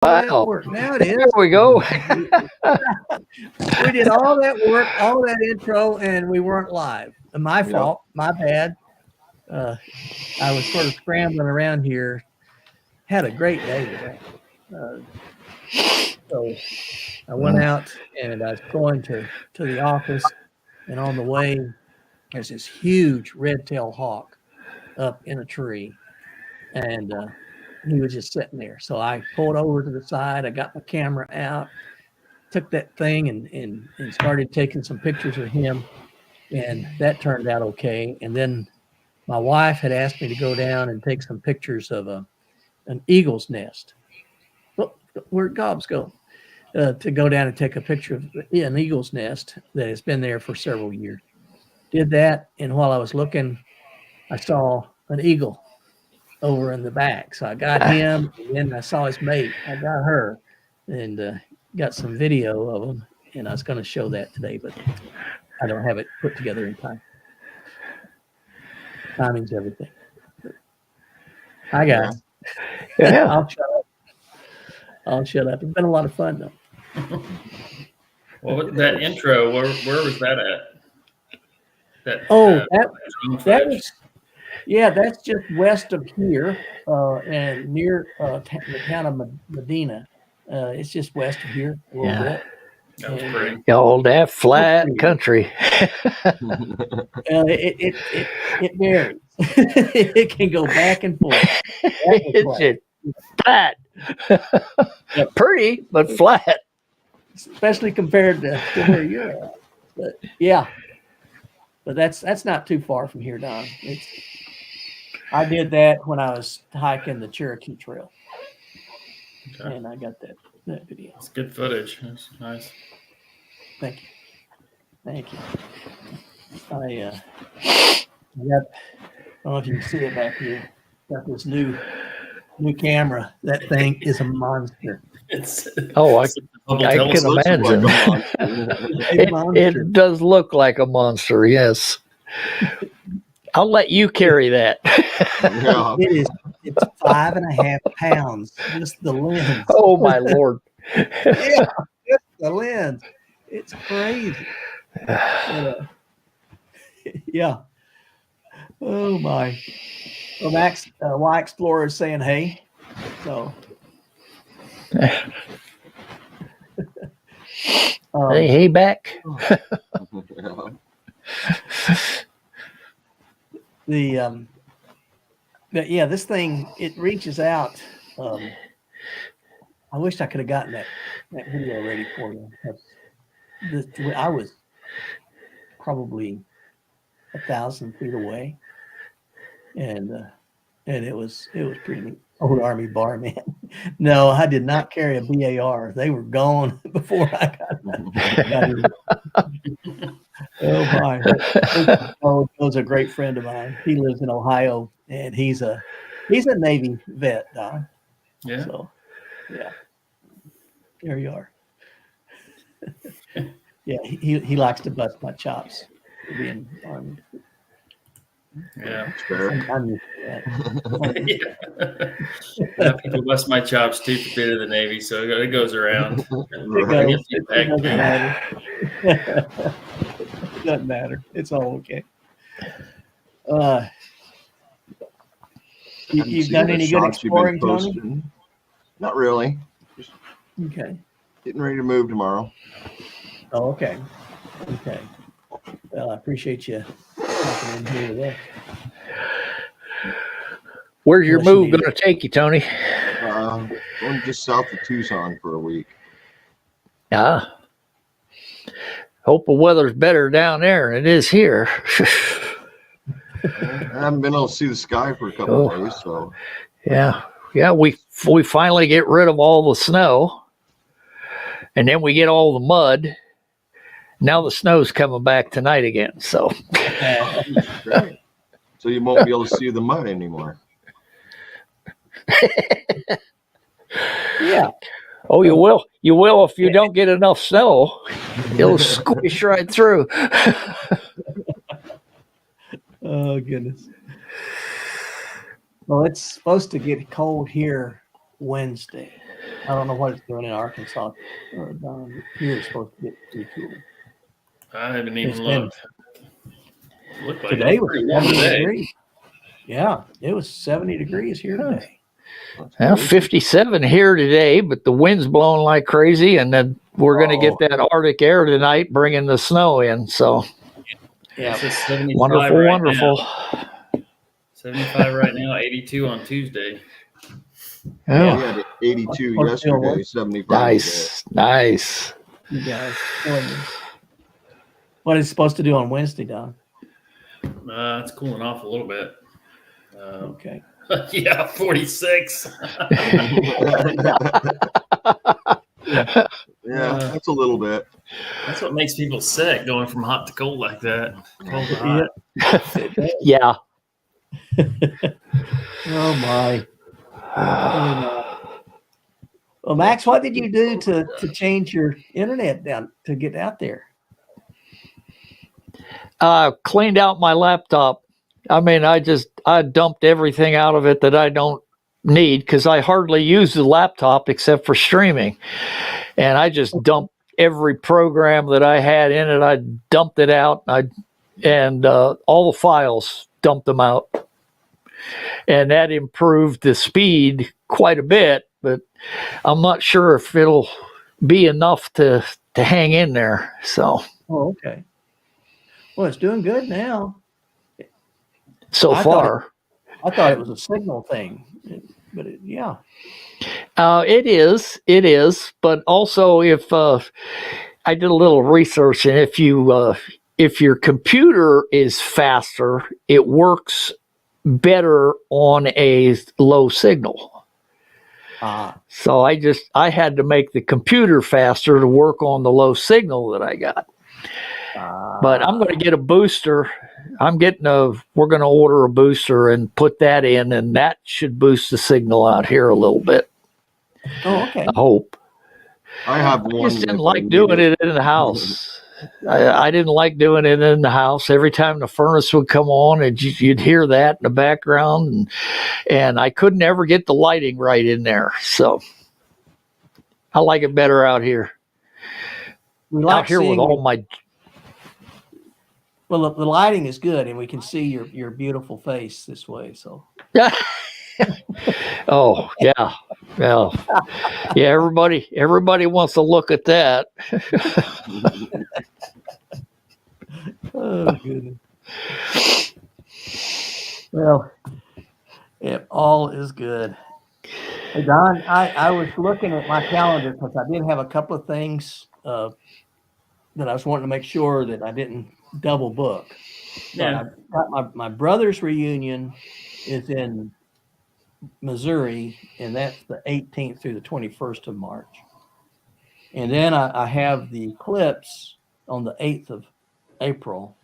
that Wow. work. Now it There is. we go. We did all that work, all that intro, and we weren't live. My Yep. fault. My bad. Uh, I was sort of scrambling around here. Had a great day today. So I went out and I was going to the office, and on the way, there's this huge red-tailed hawk up in a tree, and he was just sitting there. So I pulled over to the side. I got my camera out, took that thing, and started taking some pictures of him, and that turned out okay. And then my wife had asked me to go down and take some pictures of an eagle's nest. Well, where'd Gobs go? To go down and take a picture of an eagle's nest that has been there for several years. Did that, and while I was looking, I saw an eagle over in the back. So I got him, and then I saw his mate. I got her, and got some video of them, and I was going to show that today, but I don't have it put together in time. Timing's everything. Hi, guys. Yeah. I'll shut up. It's been a lot of fun, though. Well, that intro, where was that at? That that was, yeah, that's just west of here, and near the town of Medina. It's just west of here a little bit. That was pretty. All that flat country. It varies. It can go back and forth. It's just flat. Pretty, but flat. Especially compared to where you're at. But yeah. But that's not too far from here, Don. I did that when I was hiking the Cherokee Trail. Okay. And I got that video. It's good footage. That's nice. Thank you. I don't know if you can see it back here. Got this new camera. That thing is a monster. I can imagine. It does look like a monster, yes. I'll let you carry that. It's 5.5 pounds. Just the lens. Oh my Lord. Yeah, just the lens. It's crazy. Yeah. Oh my. Well, Max, Y Explorer is saying hey. So. Hey, back. Yeah, this thing, it reaches out. I wish I could have gotten that video ready for you. I was probably 1,000 feet away, and it was pretty neat. Old Army barman. No, I did not carry a BAR. They were gone before I got in. Oh my! Joe's a great friend of mine. He lives in Ohio, and he's a Navy vet, Don. Yeah. So, yeah. There you are. Yeah, he likes to bust my chops for being Army. Yeah. I'm used to that. Yeah, people bust my chops too for being in the Navy, so it goes around. It doesn't matter. It doesn't matter. It's all okay. You've done any good exploring, Tony? Not really. Just okay. Getting ready to move tomorrow. Oh, okay. Okay. Well, I appreciate you popping in here today. Where's your move going to take you, Tony? Going just south of Tucson for a week. Ah. Hope the weather's better down there than it is here. I haven't been able to see the sky for a couple of days, so. Yeah. We finally get rid of all the snow, and then we get all the mud. Now the snow's coming back tonight again, so. So you won't be able to see the mud anymore. Yeah. Oh, you will. You will if you don't get enough snow. It'll squish right through. Oh goodness. Well, it's supposed to get cold here Wednesday. I don't know what it's doing in Arkansas. Down here it's supposed to get pretty cool. I haven't even It's been- looked. Looked like Today it's was pretty warm 70 today. degrees. Yeah, it was 70 degrees here today. Well, 57 here today, but the wind's blowing like crazy, and then we're going to get that Arctic air tonight, bringing the snow in. So Yeah, It's just 75 wonderful, right wonderful. Now. 75 right now, 82 on Tuesday. Oh, We had 82 Or yesterday, what? 75 nice, nice. you guys. What is it supposed to do on Wednesday, Don? It's cooling off a little bit. Okay. Yeah, 46. today. Yeah, that's a little bit. That's what makes people sick, going from hot to cold like that. Cold to hot. Yeah. Oh my. Well, Max, what did you do to change your internet down to get out there? Cleaned out my laptop. I mean, I dumped everything out of it that I don't need because I hardly use the laptop except for streaming. And I just dumped every program that I had in it. I dumped it out. And all the files, dumped them out. And that improved the speed quite a bit, but I'm not sure if it'll be enough to hang in there. So, Oh, okay. Well, it's doing good now. so I far. I thought it was a signal thing, but yeah. It is, but also if I did a little research, and if your computer is faster, it works better on a low signal. So I had to make the computer faster to work on the low signal that I got. But I'm going to get a booster. We're going to order a booster and put that in, and that should boost the signal out here a little bit. Oh, okay. I hope. I have I one. just didn't if I like need doing it in the house. I didn't like doing it in the house. Every time the furnace would come on, and you'd hear that in the background, and I couldn't ever get the lighting right in there. So I like it better out here. We like Out here with seeing all my well, the lighting is good, and we can see your beautiful face this way. So oh yeah, yeah, yeah. Everybody wants to look at that. oh goodness. Well, yeah, all is good. Hey Don, I was looking at my calendar because I did have a couple of things that I was wanting to make sure that I didn't double book. Yeah. I got my brother's reunion is in Missouri, and that's the 18th through the 21st of March. And then I have the eclipse on the 8th of April.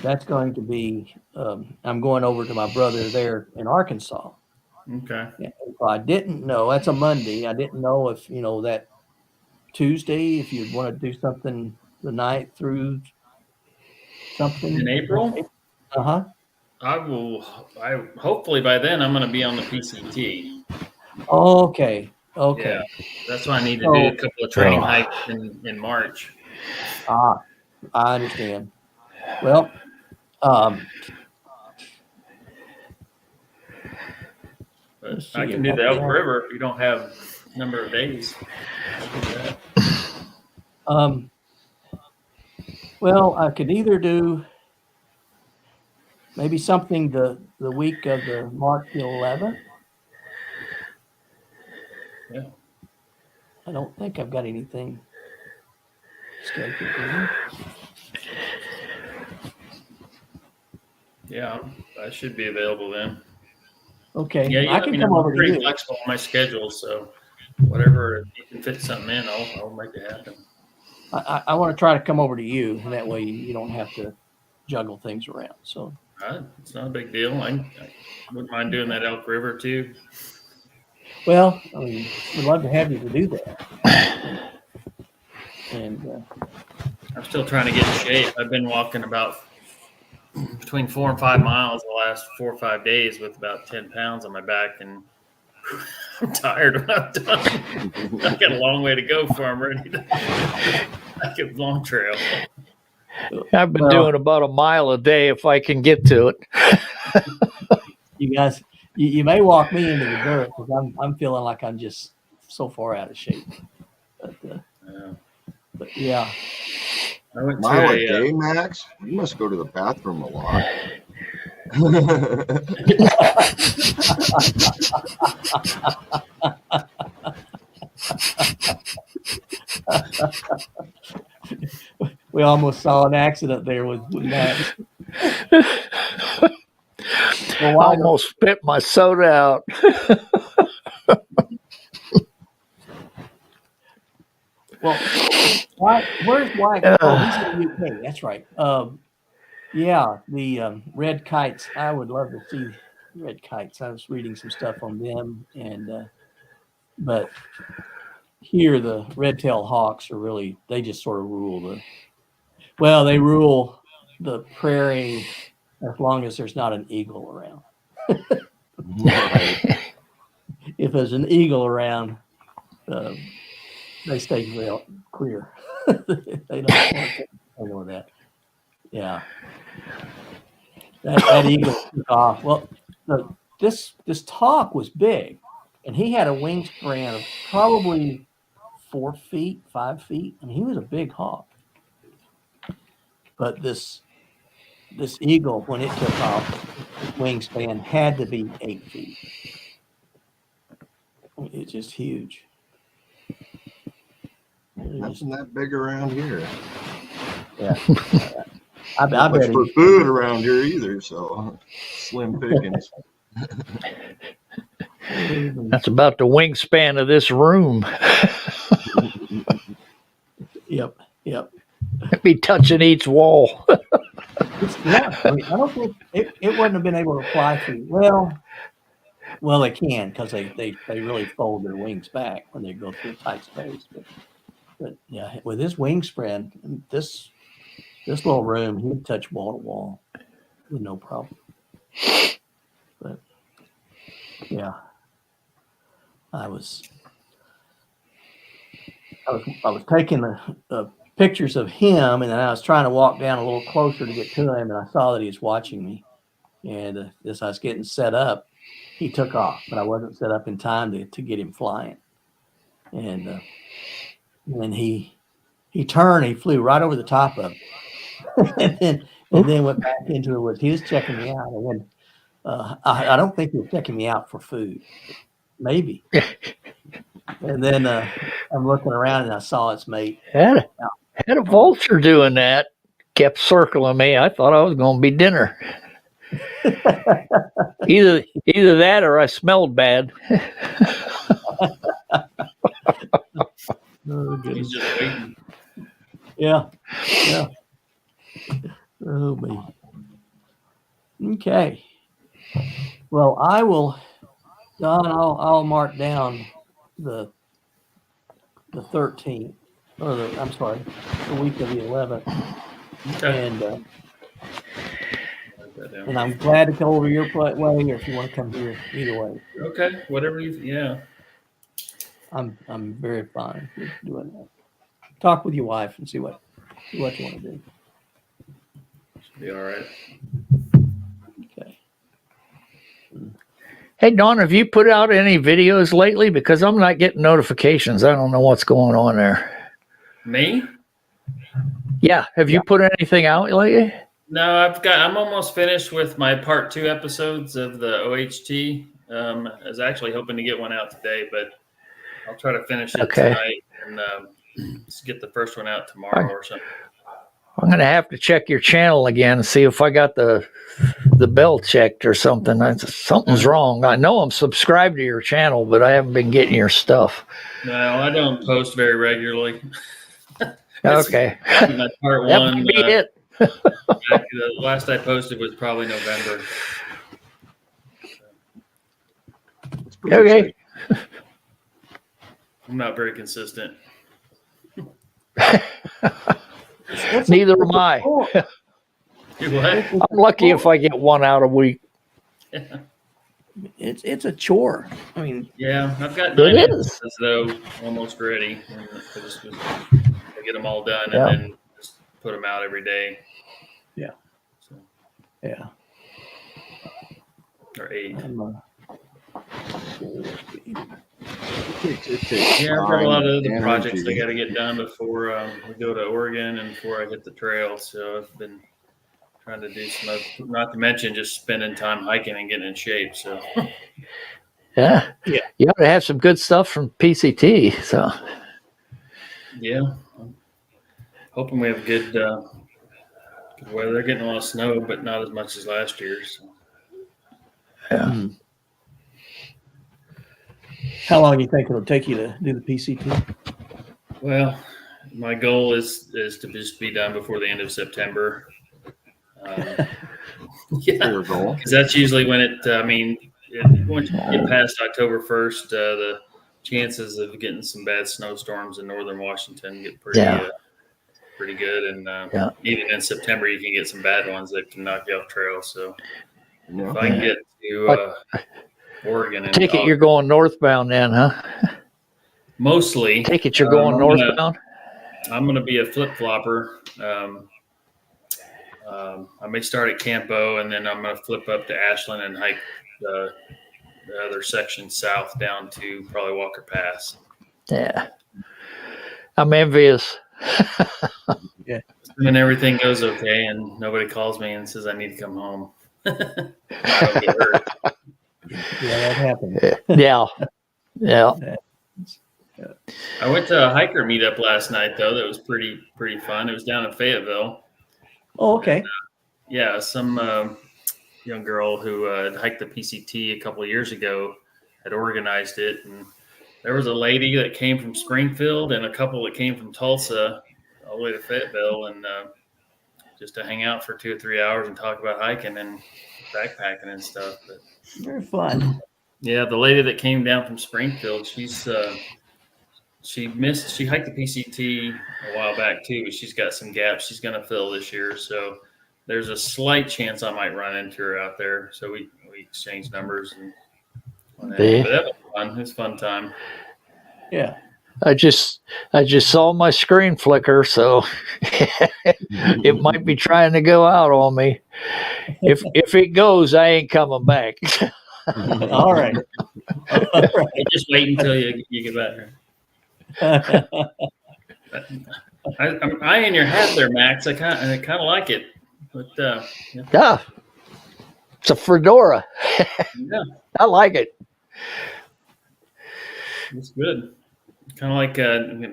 That's going to be, I'm going over to my brother there in Arkansas. Okay. So I didn't know, that's a Monday. I didn't know if, that Tuesday, if you'd want to do something the night through something. In April? Uh-huh. I hopefully by then I'm going to be on the PCT. Okay. Yeah, that's why I need to do a couple of training hikes in March. I understand. Well, But I can do the Elk River if you don't have a number of days. I'll do that. well, I could either do maybe something the week of the March the 11th. Yeah. I don't think I've got anything scheduled. Yeah, I should be available then. Okay. Yeah, I can come over I'm to pretty you. flexible on my schedule, so whatever, if you can fit something in, I'll make it happen. I want to try to come over to you, and that way you don't have to juggle things around. So It's not a big deal. I wouldn't mind doing that Elk River too. well, I mean, we'd love to have you to do that. And I'm still trying to get in shape. I've been walking about between 4 and 5 miles the last 4 or 5 days with about 10 pounds on my back, and I'm tired when I'm done. I got a long way to go before I'm ready to I get long trail. I've been Well- doing about a mile a day if I can get to it. You guys, you may walk me into the dirt because I'm feeling like I'm just so far out of shape. But yeah, I went Mile a to day, Max? You must go to the bathroom a lot. we almost saw an accident there with Max. Well, why don't- Almost spit my soda out. Well, where's Wyatt? Oh, he's in the UK. That's right. Yeah, the red kites. I would love to see red kites. I was reading some stuff on them, and but here the red-tailed hawks are really they just sort of rule they rule the prairie as long as there's not an eagle around. Right. If there's an eagle around, they stay real clear. They don't want that. Yeah. That eagle took off. Well, this talk was big, and he had a wingspan of probably 4 feet, 5 feet. I mean, he was a big hawk. But this eagle, when it took off, wingspan had to be 8 feet. It's just huge. Nothing that big around here. Yeah. I Not much bet for he, food around here either, so slim pickings. That's about the wingspan of this room. Yep. I'd be touching each wall. Yeah, I mean, I don't think it wouldn't have been able to fly through. Well, they can because they really fold their wings back when they go through a tight space. But yeah, with his wingspread, this little room, he'd touch wall to wall with no problem. But yeah, I was taking the pictures of him, and then I was trying to walk down a little closer to get to him, and I saw that he was watching me. And as I was getting set up, he took off, but I wasn't set up in time to get him flying. And then he turned, he flew right over the top of it, and then went back into the woods. He was checking me out, and then I don't think he was checking me out for food, maybe. And then I'm looking around, and I saw its mate. Had a vulture doing that. Kept circling me. I thought I was going to be dinner. Either that or I smelled bad. Oh, He's goodness. just waiting. Yeah. Oh me. Okay. Well, I will, Don. I'll mark down the 13th, or the week of the 11th, Okay. and I'm glad to go over your way, or if you want to come here, either way, Okay. Whatever you. Yeah. I'm very fine with doing that. Talk with your wife and see what you want to do. Should be all right. Okay. Hey, Don, have you put out any videos lately? Because I'm not getting notifications. I don't know what's going on there. Me? Yeah. Have you put anything out lately? No, I'm almost finished with my part 2 episodes of the OHT. I was actually hoping to get one out today, but I'll try to finish it Okay. tonight and just get the first one out tomorrow or something. I'm going to have to check your channel again and see if I got the bell checked or something. Something's wrong. I know I'm subscribed to your channel, but I haven't been getting your stuff. No, I don't post very regularly. Okay. My part That 1, might be it. the last I posted was probably November. It's pretty Okay. exciting. I'm not very consistent. Neither am I. You what? I'm lucky if I get one out a week. it's a chore. I mean, Yeah, I've got It 9 is. instances though almost ready. And I just was to get them all done Yeah. and then just put them out every day. Yeah. So, yeah. or 8. Yeah, I've got a lot of other projects I got to get done before we go to Oregon and before I hit the trail. So I've been trying to do some, not to mention just spending time hiking and getting in shape. So Yeah. Yeah. You ought to have some good stuff from PCT. So yeah, I'm hoping we have good weather. They're getting a lot of snow, but not as much as last year. So. yeah. How long do you think it'll take you to do the PCT? Well, my goal is to just be done before the end of September. Yeah, Your goal. because that's usually when it. Once you get past October 1st, the chances of getting some bad snowstorms in northern Washington get pretty pretty good, and even in September you can get some bad ones that can knock you off trail. So if I can get to Oregon, and Take it you're going northbound then, huh? mostly. Take it you're going northbound. I'm going to be a flip flopper. I may start at Campo, and then I'm going to flip up to Ashland and hike the other section south down to probably Walker Pass. Yeah. I'm envious. And everything goes okay, and nobody calls me and says I need to come home. I don't get hurt. Yeah, that happened. Yeah. Yeah. I went to a hiker meetup last night, though. That was pretty fun. It was down in Fayetteville. Oh, okay. Yeah, some young girl who hiked the PCT a couple of years ago had organized it, and there was a lady that came from Springfield and a couple that came from Tulsa all the way to Fayetteville, and just to hang out for 2 or 3 hours and talk about hiking and backpacking and stuff. But Very fun. yeah, the lady that came down from Springfield, she hiked the PCT a while back too, but she's got some gaps she's going to fill this year. So there's a slight chance I might run into her out there. So we exchanged numbers and but that was fun. It was a fun time. Yeah. I just saw my screen flicker, so it might be trying to go out on me. If it goes, I ain't coming back. All right. Hey, just wait until you get back here. I'm eyeing your hat there, Max. I kind of like it, but Yeah, it's a fedora. yeah, I like it. it's good. Kind of like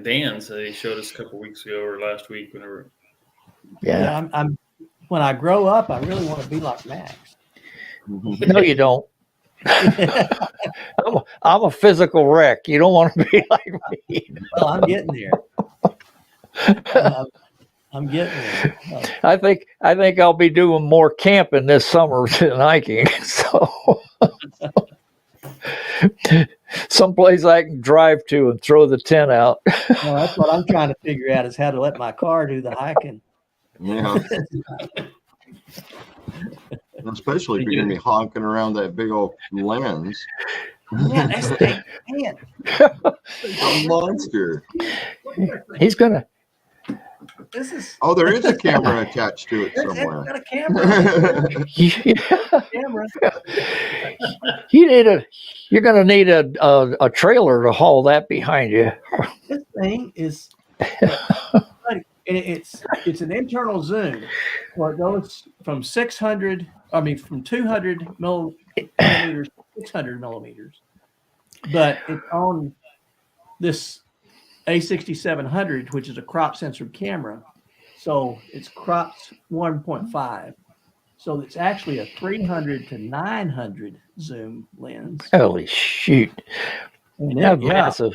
Dan's that he showed us a couple weeks ago or last week, whenever. Yeah. I'm when I grow up, I really want to be like Max. No, you don't. I'm a physical wreck. You don't want to be like me. Well, I'm getting there. I'm getting there. I think I'll be doing more camping this summer than hiking. So someplace I can drive to and throw the tent out. Well, that's what I'm trying to figure out is how to let my car do the hiking. Yeah. Especially if you're gonna be honking around that big old lens. Yeah, that's the man. A monster. He's gonna. This is Oh, there is a camera attached to it it's somewhere. got a camera. Camera. You're gonna need a trailer to haul that behind you. This thing is it's an internal zoom where it goes from 200 millimeters to 600 millimeters. But it's on this A6700, which is a crop censored camera. So it's cropped 1.5. So it's actually a 300 to 900 zoom lens. Holy shoot! And That's massive.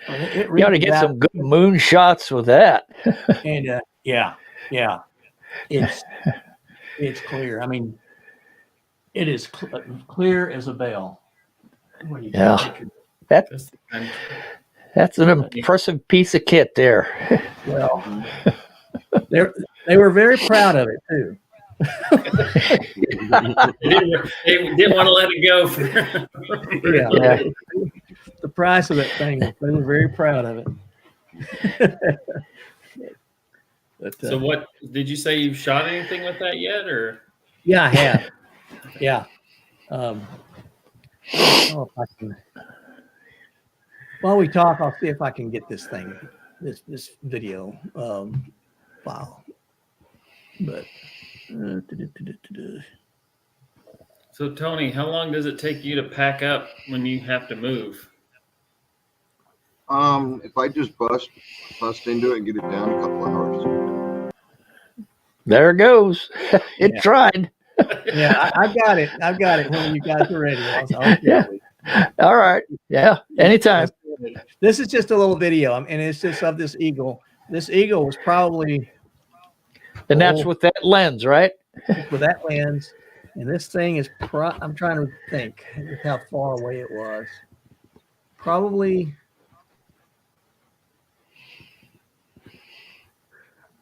It You ought to get some good moon shots with that. And yeah, it's clear. I mean, it is clear as a bell. When you Yeah. take a picture. That's the kind. That's an impressive piece of kit there. Well, they were very proud of it too. They didn't want to let it go. Yeah. Yeah. The price of that thing, they were very proud of it. But, So what did you say? You've shot anything with that yet, or? yeah, I have. Yeah. Oh, if I can. While we talk, I'll see if I can get this thing, this video file. But So Tony, how long does it take you to pack up when you have to move? If I just bust into it and get it down a couple hours. There it goes. It Yeah. tried. yeah, I've got it. I've got it when you guys are ready. I'll Yeah. All right. Yeah. Anytime. This is just a little video, and it's just of this eagle. This eagle was probably And that's with that lens, right? with that lens, and this thing is. I'm trying to think how far away it was. Probably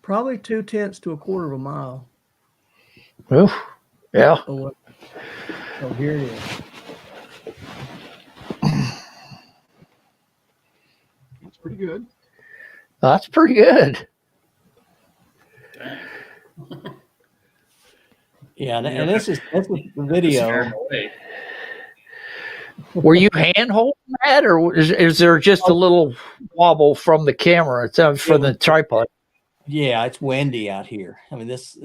0.2 to 1/4 mile. Oof. Yeah. away. So here it is. That's pretty good. That's pretty good. Yeah, and that's the Scare video. 'em away. Were you hand holding that, or is there just a little wobble from the camera? It's from the tripod. Yeah, it's windy out here. I mean, this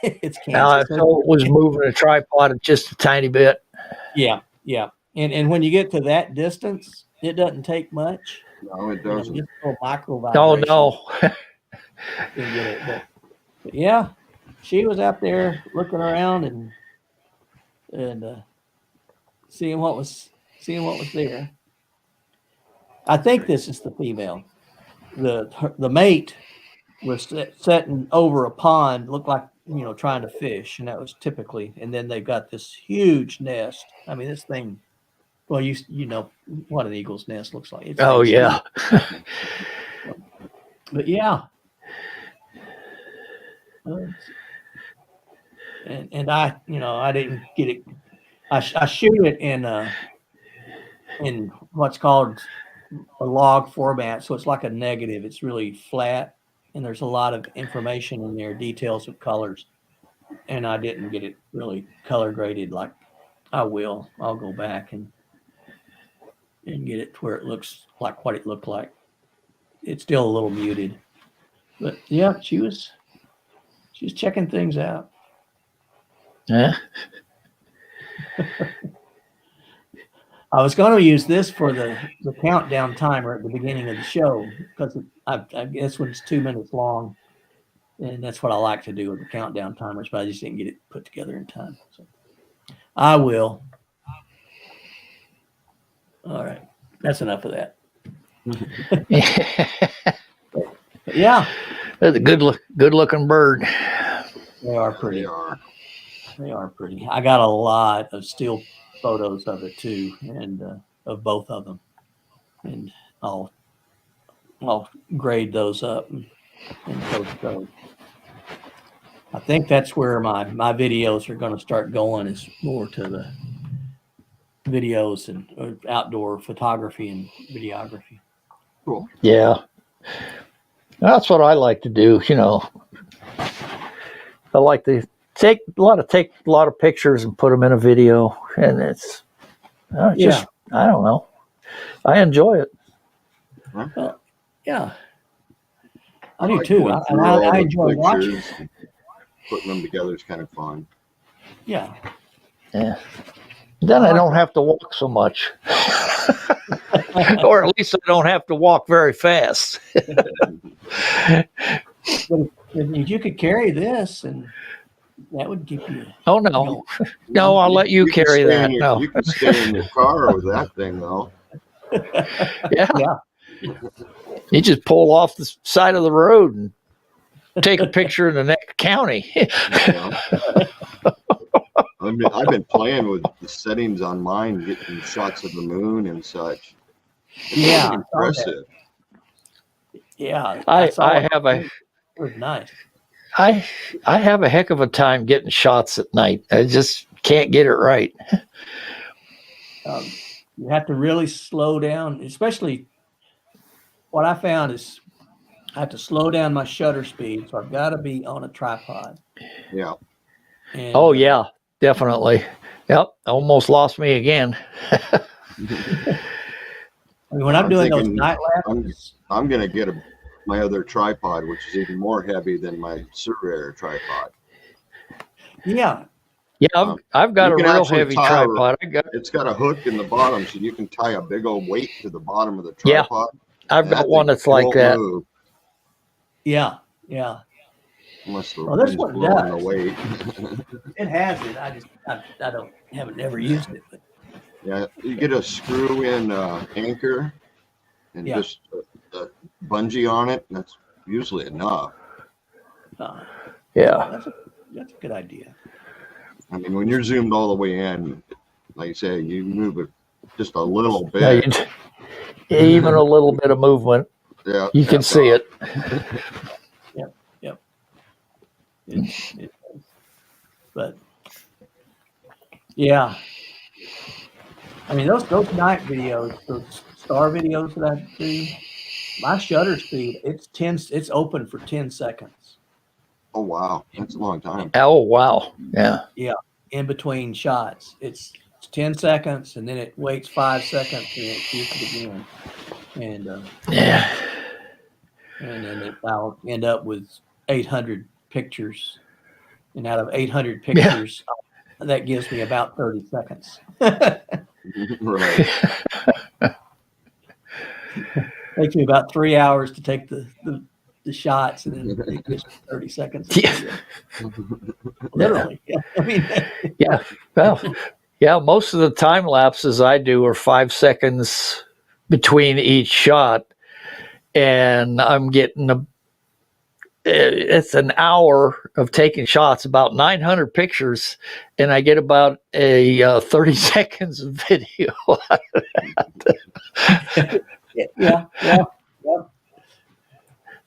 it's Kansas. So it was moving the tripod just a tiny bit. Yeah, yeah. And when you get to that distance, it doesn't take much. No, it You know, doesn't. just a little micro Oh vibration no. to get it. But yeah, she was out there looking around and seeing what was there. I think this is the female. The mate was sitting over a pond, looked like trying to fish, and that was typically. And then they've got this huge nest. I mean, this thing. Well, you know what an eagle's nest looks like. It's Oh yeah. But yeah. And I didn't get it. I shoot it in what's called a log format, so it's like a negative. It's really flat, and there's a lot of information in there, details of colors. And I didn't get it really color graded like I will. I'll go back and get it to where it looks like what it looked like. It's still a little muted, but yeah, she was checking things out. Yeah. I was going to use this for the countdown timer at the beginning of the show because I guess when it's 2 minutes long, and that's what I like to do with the countdown timers, but I just didn't get it put together in time. So I will. All right, that's enough of that. But yeah, That's a good looking bird. they are pretty. They are. They are pretty. I got a lot of still photos of it too, and of both of them, and I'll grade those up and post those. I think that's where my videos are going to start going, is more to the videos and outdoor photography and videography. Cool. Yeah. That's what I like to do, I like to take a lot of pictures and put them in a video, and it's just I don't know. I enjoy it. Well, yeah, I do like too. going through I all the enjoy watching. pictures and putting them together is kind of fun. Yeah. Yeah. Then I don't have to walk so much. Or at least I don't have to walk very fast. But if you could carry this, and that would give you. Oh no. No, I'll let you can carry stay that. in your- No. You can stay in your car with that thing, though. Yeah. Yeah. You just pull off the side of the road and take a picture in the next county. You know? I've been playing with the settings on mine, getting shots of the moon and such. It's Yeah, pretty impressive. Yeah. I saw it. have a It was nice. I have a heck of a time getting shots at night. I just can't get it right. You have to really slow down, especially what I found is I have to slow down my shutter speed. So I've got to be on a tripod. Yeah. And, Oh yeah, definitely. Yep, almost lost me again. I mean, when I'm doing those thinking night lapses, I'm gonna get my other tripod, which is even more heavy than my Surveyor tripod. yeah, Yeah, I've got a You can real actually heavy tie a- tripod. It's got a hook in the bottom, so you can tie a big old weight to the bottom of the Yeah, tripod. I've and that got one thing that's like won't that. move yeah, unless the Well, this wind's one blowing the does. weight. it has it. I haven't never used it, but Yeah, you get a screw-in anchor and Yeah. just a bungee on it, and that's usually enough. Yeah, that's a good idea. I mean, when you're zoomed all the way in, like you say, you move it just a little yeah, bit. even a little bit of movement, Yeah, you can that's see all. it. But yeah, I mean those night videos, those star videos that I do, my shutter speed it's open for 10 seconds. Oh wow, that's a long time. Oh wow, yeah, In between shots. It's 10 seconds and then it waits 5 seconds and it shoots it again. yeah, And then I'll end up with 800 pictures. And out of 800 pictures, that gives me about 30 seconds. Right. Takes me about 3 hours to take the shots, and then it gives me 30 seconds. Yeah. Literally. Yeah. I mean, yeah. Well, yeah. Most of the time lapses I do are 5 seconds between each shot, and I'm getting it's an hour of taking shots, about 900 pictures, and I get about a 30 seconds of video. yeah.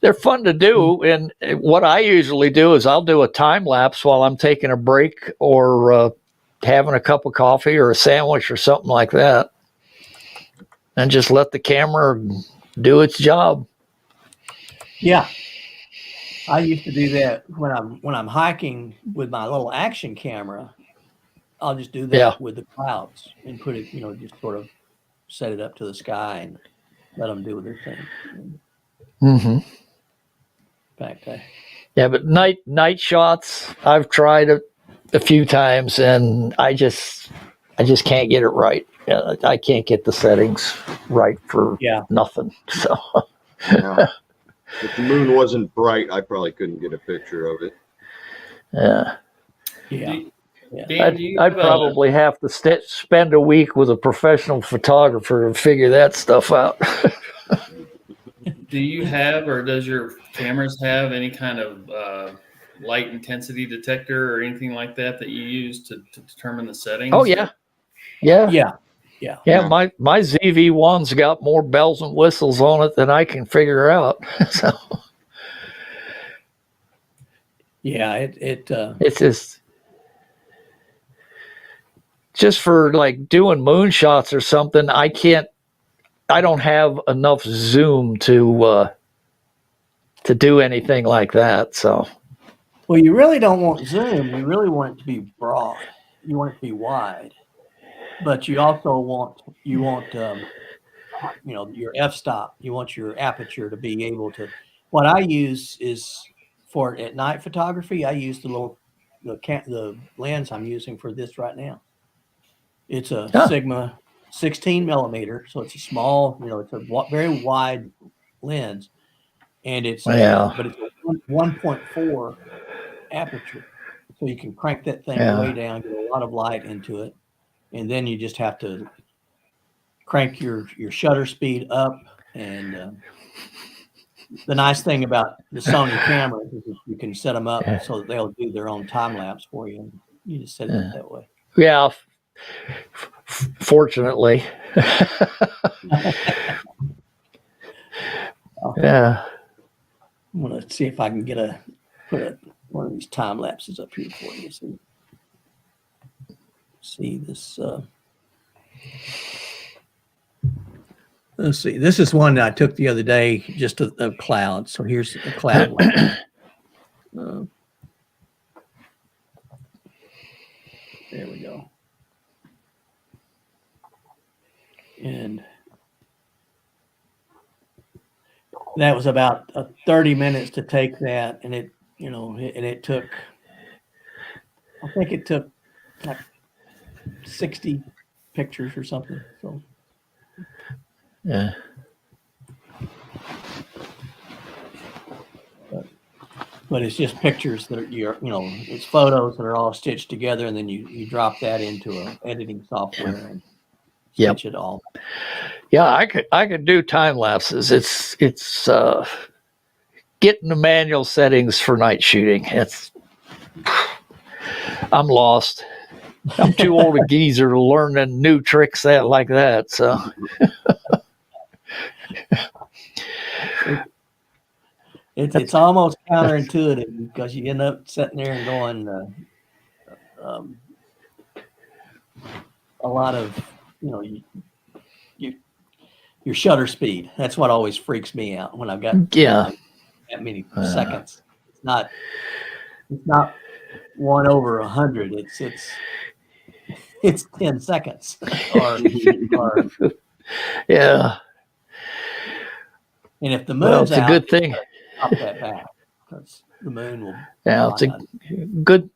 They're fun to do, and what I usually do is I'll do a time lapse while I'm taking a break or having a cup of coffee or a sandwich or something like that, and just let the camera do its job. Yeah. I used to do that when I'm hiking with my little action camera. I'll just do that with the clouds and put it, just sort of set it up to the sky and let them do their thing. Mm-hmm. In fact, yeah, but night shots I've tried a few times, and I just can't get it right. I can't get the settings right for nothing. So. Yeah. If the moon wasn't bright, I probably couldn't get a picture of it. Yeah. Yeah. I'd probably have to spend a week with a professional photographer and figure that stuff out. Do you have, or does your cameras have any kind of light intensity detector or anything like that you use to determine the settings? Oh yeah. Yeah. My ZV-1's got more bells and whistles on it than I can figure out. So. Yeah, it's just for like doing moonshots or something. I don't have enough zoom to do anything like that. So. Well, you really don't want zoom. You really want it to be broad. You want it to be wide. But you also want your f-stop. You want your aperture to be able to. What I use is for at night photography. I use the lens I'm using for this right now. It's a Sigma 16 millimeter, so it's a small. It's a very wide lens, and it's but it's a 1.4 aperture, so you can crank that thing way down, get a lot of light into it. And then you just have to crank your shutter speed up. And the nice thing about the Sony cameras is you can set them up so that they'll do their own time lapse for you. And you just set it up that way. Yeah. Fortunately. Yeah. I'm going to see if I can put a of these time lapses up here for you. See this. Let's see. This is one that I took the other day, just a cloud. So here's a cloud one. There we go. And that was about 30 minutes to take that, and it took, I think it took like 60 pictures or something. So Yeah. but it's just pictures that it's photos that are all stitched together, and then you drop that into an editing software and stitch it all. Yeah, I could do time lapses. It's getting the manual settings for night shooting. I'm lost. I'm too old a geezer to learn the new tricks like that. So it's almost counterintuitive, because you end up sitting there and going a lot of your shutter speed. That's what always freaks me out when I've got that many seconds. It's not 1/100. It's 10 seconds. or yeah. And if the moon's It's a out, good thing. Pop that back, because the moon will. Yeah, it's a good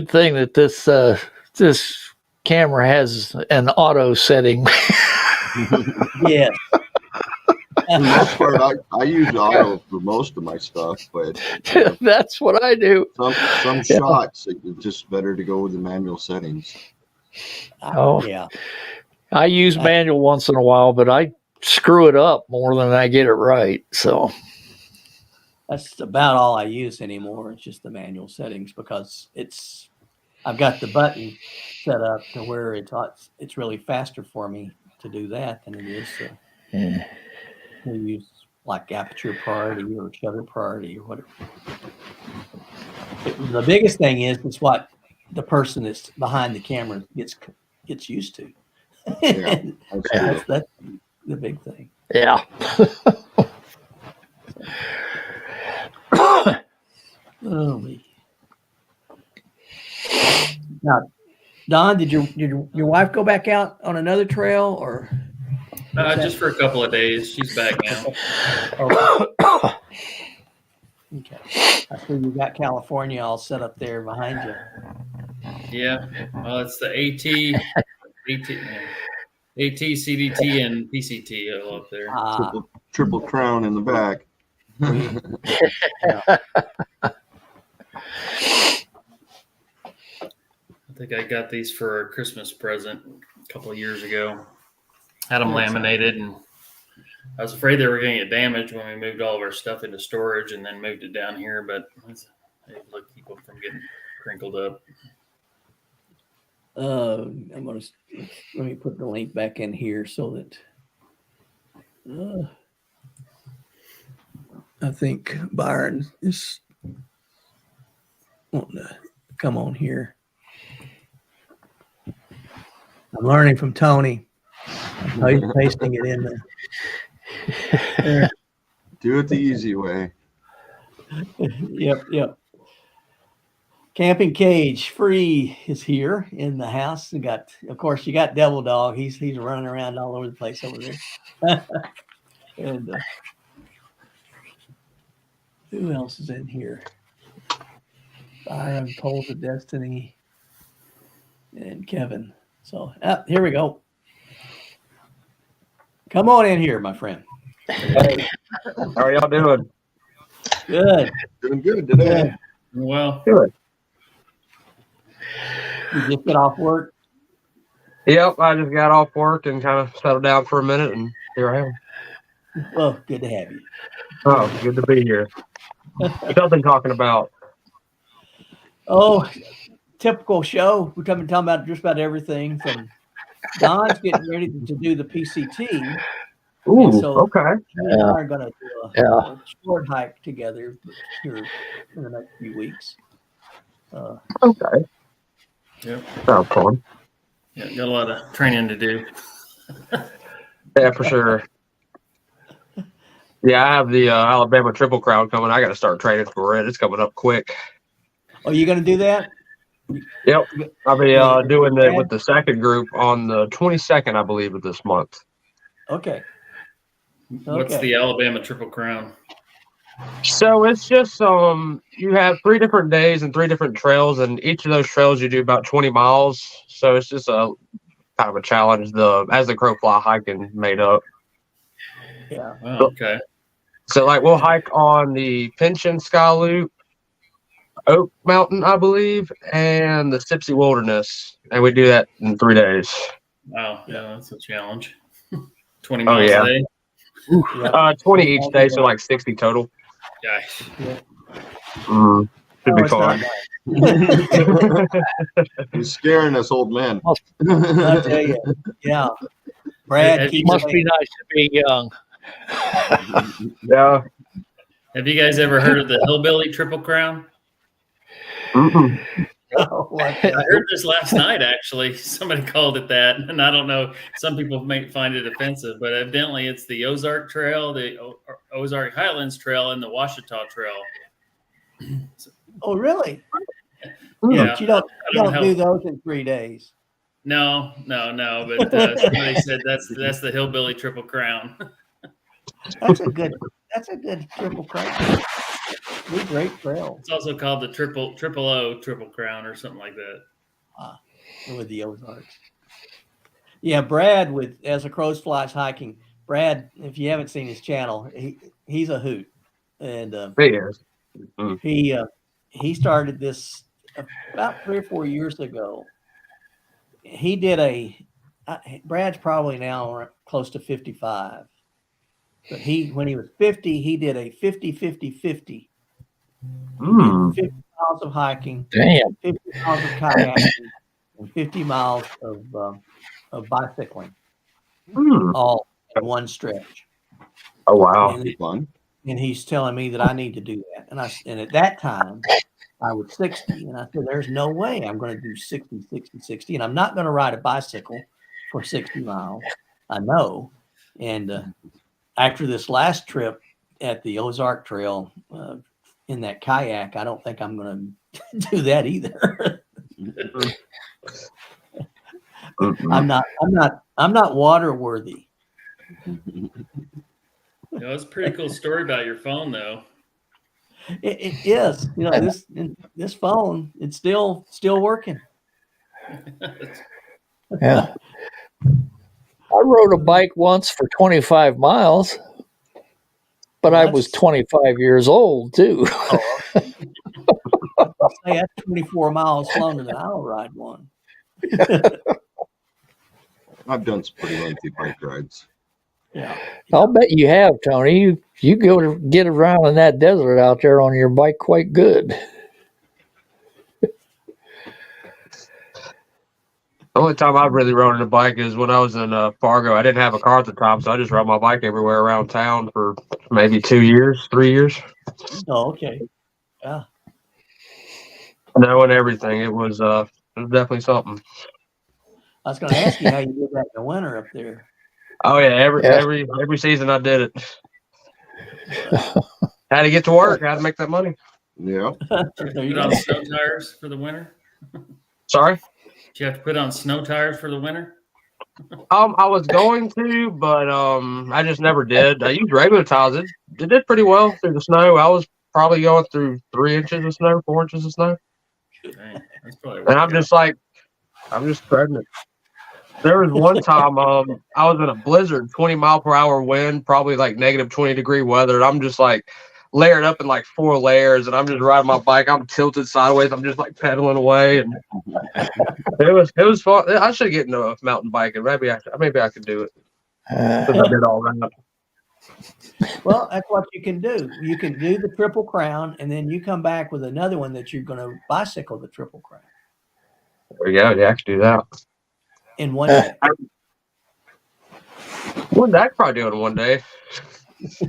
thing that this camera has an auto setting. Yeah. For the most part, I use auto for most of my stuff, but That's what I do. some shots it's just better to go with the manual settings. Yeah. I use manual once in a while, but I screw it up more than I get it right. So That's about all I use anymore. It's just the manual settings, because I've got the button set up to where it's really faster for me to do that than it is to use like aperture priority or shutter priority or whatever. The biggest thing is what the person that's behind the camera gets used to. Yeah, that's the big thing. yeah. Now, Don, did your wife go back out on another trail, or just for a couple of days? She's back now. Okay. I see you got California all set up there behind you. Yeah. Well, it's the AT, CDT, and PCT all up there. Triple crown in the back. I think I got these for a Christmas present a couple of years ago. Had them laminated, and I was afraid they were going to get damaged when we moved all of our stuff into storage and then moved it down here, but I was able to keep them from getting crinkled up. Let me put the link back in here so that I think Byron is wanting to come on here. I'm learning from Tony. I'm pasting it in there. Do it the easy way. Yep. Camping Cage Free is here in the house. Of course, you got Devil Dog. He's running around all over the place over there. And who else is in here? Byron, Poles of Destiny, and Kevin. So here we go. Come on in here, my friend. Hey, how are y'all doing? Good. Doing good today. Well, Good. You just get off work? Yep, I just got off work and kind of settled down for a minute, and here I am. Well, good to have you. Oh, good to be here. What's y'all been talking about? Oh, typical show. We're talking about just about everything from Don's getting ready to do the PCT. Ooh, so- okay. You and I are going to do Yeah. a short hike together here in the next few weeks. Okay. Yep. Sounds fun. Yeah, got a lot of training to do. Yeah, for sure. Yeah, I have the Alabama Triple Crown coming. I got to start training for it. It's coming up quick. Oh, you going to do that? Yep. I'll be Yeah. doing it with the second group on the 22nd, I believe, of this month. Okay. What's Okay. the Alabama Triple Crown? So it's just you have 3 different days and 3 different trails, and each of those trails you do about 20 miles. So it's just a kind of a challenge. The As the Crow Fly hiking made up. Yeah. Oh, okay. So like we'll hike on the Pension Sky Loop, Oak Mountain, I believe, and the Sipsey Wilderness, and we do that in 3 days. Wow. Yeah, that's a challenge. 20 Oh, miles yeah. a day. Yep. 20 each day, so like 60 total. Gosh. Should Oh, be it's not fun. bad. You're scaring us old men. I tell you. Yeah. Brad, Have keep Must away. be nice to be young. Yeah. Have you guys ever heard of the Hillbilly Triple Crown? Mm-mm. Oh, what I the- heard this last night, actually. Somebody called it that, and I don't know. Some people may find it offensive, but evidently it's the Ozark Trail, the Ozark Highlands Trail, and the Washita Trail. Oh, really? Yeah, But you don't I don't know. do those in 3 days. No. But somebody said that's the Hillbilly Triple Crown. That's a good triple crown. Good, great trail It's also called the Triple O Triple Crown or something like that. with the Ozarks. Yeah, Brad with As the Crow Flies hiking. Brad, if you haven't seen his channel, he's a hoot, and He is. he started this about 3 or 4 years ago. He did Brad's probably now close to 55, but when he was 50, he did a 50-50-50. He did 50 miles of hiking, Damn. 50 miles of kayaking, and 50 miles of bicycling, all in one stretch. Oh, wow. Fun. And he's telling me that I need to do that. And at that time, I was 60. And I said, there's no way I'm going to do 60, 60, 60. And I'm not going to ride a bicycle for 60 miles. I know. And after this last trip at the Ozark Trail in that kayak, I don't think I'm going to do that either. I'm not water worthy. It's a pretty cool story about your phone, though. It is, this phone, it's still working. Yeah. I rode a bike once for 25 miles, but I was 25 years old too. Say that's 24 miles longer than I'll ride one. I've done some pretty lengthy bike rides. Yeah. I'll bet you have, Tony. You go to get around in that desert out there on your bike quite good. The only time I've really rode on a bike is when I was in Fargo. I didn't have a car at the time, so I just rode my bike everywhere around town for maybe 2 years, 3 years. Oh, okay. Yeah. Knowing everything, it was definitely something. I was going to ask you how you did that in the winter up there. Oh yeah, every season I did it. Had to get to work. Had to make that money. Yeah. There you Put on go. snow tires for the winter. Sorry. Do you have to put on snow tires for the winter? I was going to, but I just never did. I used regular tires. It did pretty well through the snow. I was probably going through 3 inches of snow, 4 inches of snow, Dang, that's probably and I'm just pregnant. There was one time I was in a blizzard, 20-mile-per-hour wind, probably like negative 20-degree weather, and I'm just like layered up in like 4 layers, and I'm just riding my bike. I'm tilted sideways. I'm just like pedaling away, and it was fun. I should get into a mountain bike, and maybe I could do it. Since I did all that. Well, that's what you can do. You can do the Triple Crown, and then you come back with another one that you're going to bicycle the Triple Crown There you go. Yeah, I could do that. in one day. Wouldn't that probably do it one day?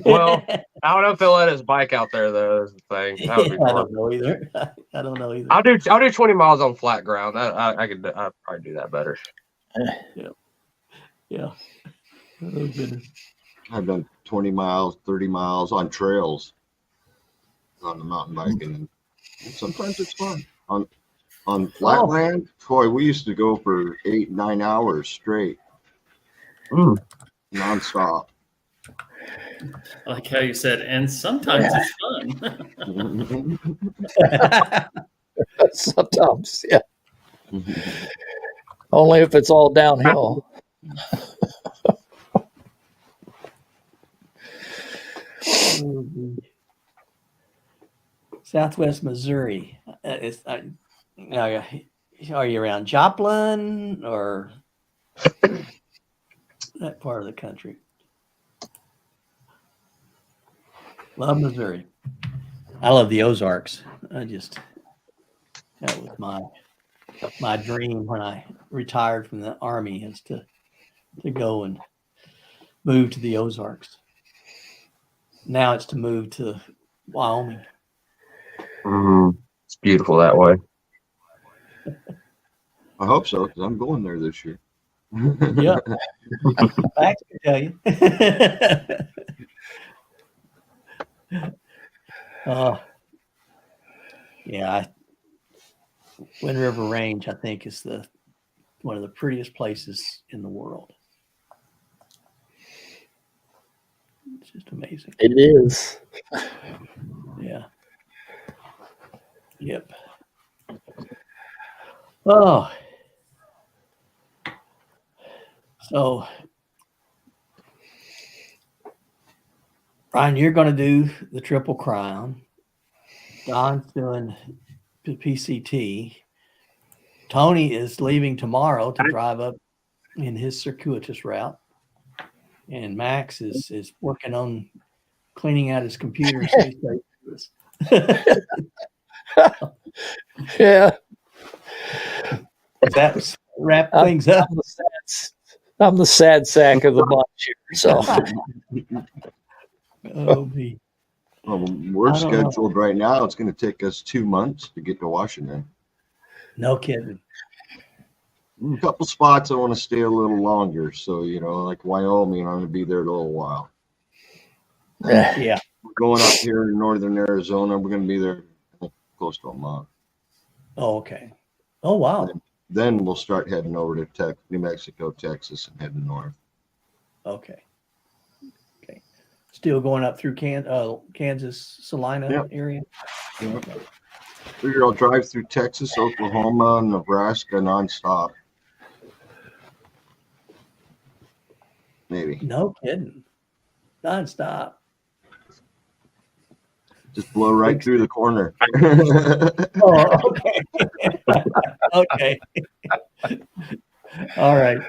Well, I don't know if they'll let his bike out there though. Is the thing. That would be I fun. don't know either. I don't know either. I'll do 20 miles on flat ground. I'd probably do that better. Yeah. Oh, goodness. I've done 20 miles, 30 miles on trails on the mountain bike, and sometimes it's fun. On flat land, boy, we used to go for 8-9 hours straight, nonstop. I like how you said, and sometimes it's fun. Sometimes, yeah. Only if it's all downhill. Southwest Missouri. Are you around Joplin or that part of the country? Love Missouri. I love the Ozarks. That was my dream when I retired from the Army, is to go and move to the Ozarks. Now it's to move to Wyoming. It's beautiful that way. I hope so, because I'm going there this year. Yeah, I can tell you. Yeah, Wind River Range, I think, is one of the prettiest places in the world. It's just amazing. It is. Yeah. Yep. Oh. So, Ryan, you're going to do the Triple Crown. Don's doing the PCT. Tony is leaving tomorrow to drive up in his circuitous route. And Max is working on cleaning out his computer. Yeah. That wrap things up. I'm the sad sack of the bunch here. So Oh, me. Well, we're I don't know. scheduled right now. It's going to take us 2 months to get to Washington. No kidding. A couple spots I want to stay a little longer. So, like Wyoming, I'm going to be there a little while. Yeah. We're going up here in northern Arizona. We're going to be there close to a month. Oh, okay. Oh, wow. Then we'll start heading over to New Mexico, Texas, and heading north. Okay. Still going up through Kansas, Salina area? Figure I'll drive through Texas, Oklahoma, Nebraska nonstop. Maybe. No kidding. Nonstop. Just blow right through the corner. Oh, okay. Okay. All right.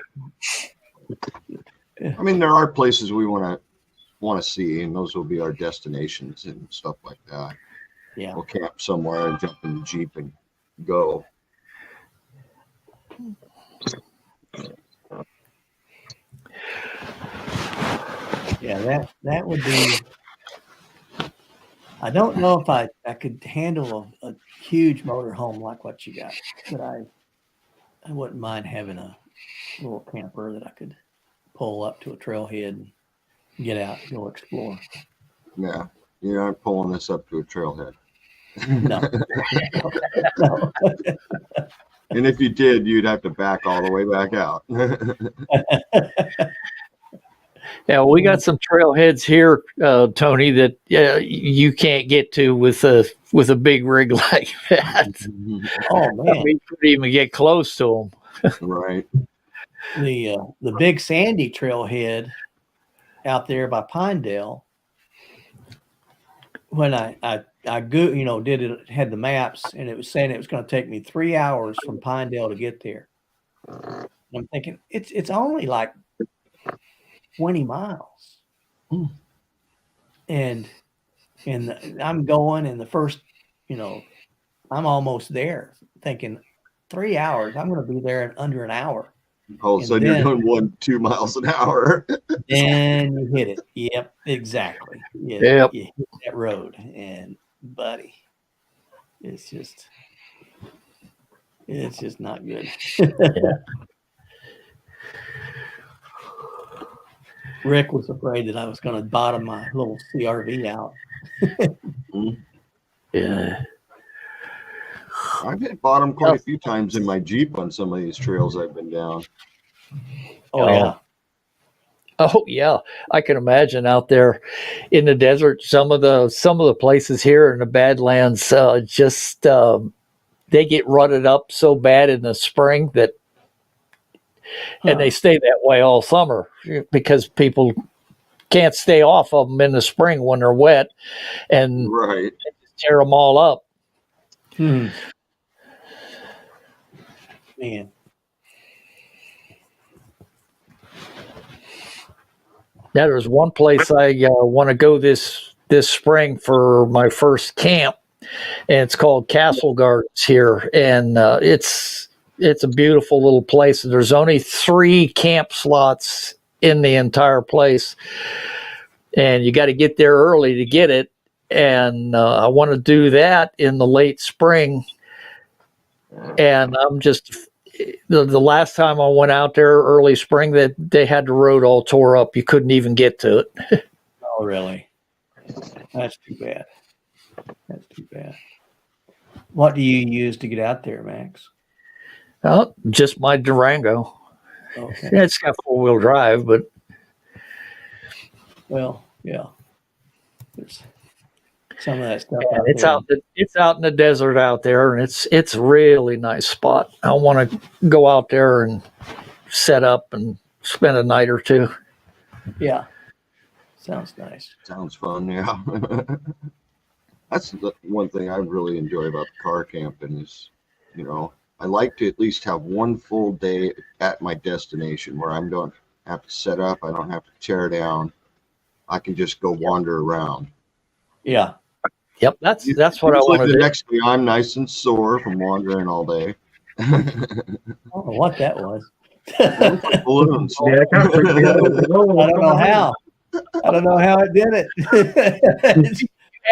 I mean, there are places we want to see, and those will be our destinations and stuff like that. Yeah. We'll camp somewhere and jump in the Jeep and go. Yeah, that would be. I don't know if I could handle a huge motorhome like what you got, but I wouldn't mind having a little camper that I could pull up to a trailhead and get out and go explore. Yeah, you aren't pulling this up to a trailhead. No. No. And if you did, you'd have to back all the way back out. yeah, we got some trailheads here, Tony, that you can't get to with a big rig like that. Oh man, We couldn't even get close to them. Right. The Big Sandy trailhead out there by Pinedale. When I had the maps, and it was saying it was going to take me 3 hours from Pinedale to get there. I'm thinking it's only like 20 miles, and I'm going, and the first, I'm almost there. Thinking 3 hours, I'm going to be there in under an hour. All of a And sudden, you're then- doing 2 miles an hour. And you hit it. Yep, exactly. Yep. You hit that road, and buddy, it's just not good. Rick was afraid that I was going to bottom my little CRV out. Yeah. I've hit bottom quite a few times in my Jeep on some of these trails I've been down. Oh yeah, Oh yeah, I can imagine out there in the desert. Some of the places here in the Badlands, they get rutted up so bad in the spring that, and they stay that way all summer because people can't stay off of them in the spring when they're wet and Right. tear them all up. Man. Yeah, there's one place I want to go this spring for my first camp, and it's called Castle Gardens here, and it's a beautiful little place. There's only 3 camp slots in the entire place, and you got to get there early to get it. And I want to do that in the late spring, and I'm just. The last time I went out there early spring, that they had the road all tore up. You couldn't even get to it. Oh really? That's too bad. That's too bad. What do you use to get out there, Max? Well, just my Durango. Okay. Yeah, it's got 4-wheel drive, but Well, yeah. There's some of that stuff it's there. out in the desert out there, and it's a really nice spot. I want to go out there and set up and spend a night or two. Yeah. Sounds nice. Sounds fun, yeah. That's the one thing I really enjoy about the car camping is, I like to at least have one full day at my destination where I don't have to set up, I don't have to tear down. I can just go wander around. Yeah. Yep, that's what I Usually want to the do. next day I'm nice and sore from wandering all day. I don't know what that was. Balloons. Yeah, that kind of freaked me out. I don't know how. I don't know how it did it.